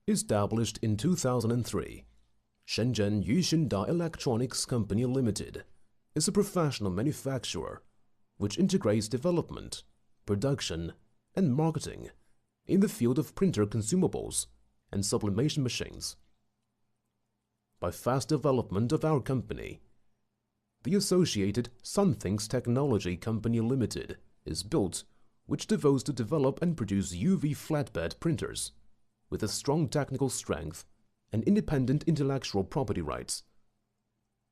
Established in 2003, Shenzhen Yuxunda Electronics Company Limited is a professional manufacturer which integrates development, production, and marketing in the field of printer consumables and sublimation machines. By fast development of our company, the associated Sunthings Technology Company Limited is built, which devotes to develop and produce UV flatbed printers with a strong technical strength and independent intellectual property rights.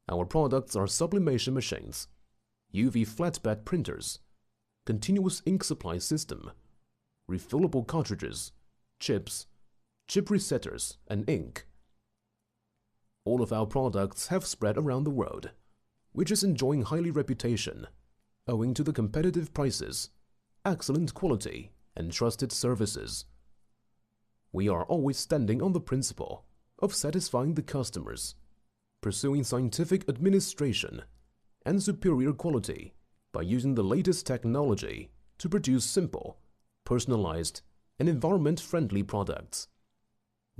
Our products are sublimation machines, UV flatbed printers, continuous ink supply system, refillable cartridges, chips, chip resetters, and ink. All of our products have spread around the world, which is enjoying highly reputation owing to the competitive prices, excellent quality, and trusted services. We are always standing on the principle of satisfying the customers, pursuing scientific administration and superior quality by using the latest technology to produce simple, personalized, and environment-friendly products.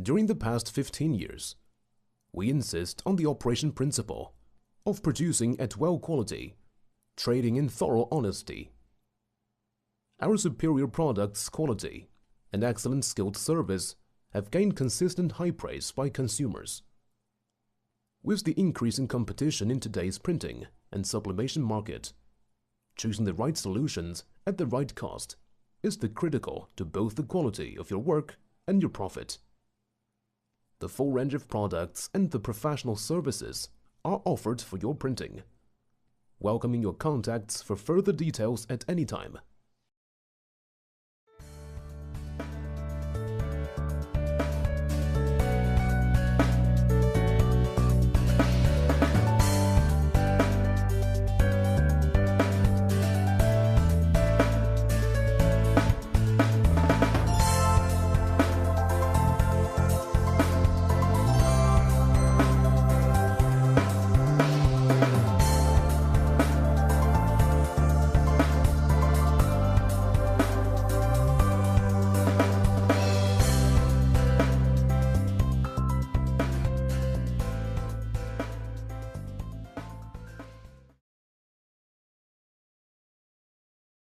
During the past 15 years, we insist on the operation principle of producing at well quality, trading in thorough honesty. Our superior products' quality and excellent skilled service have gained consistent high praise by consumers. With the increase in competition in today's printing and sublimation market, choosing the right solutions at the right cost is the critical to both the quality of your work and your profit. The full range of products and the professional services are offered for your printing. Welcoming your contacts for further details at any time.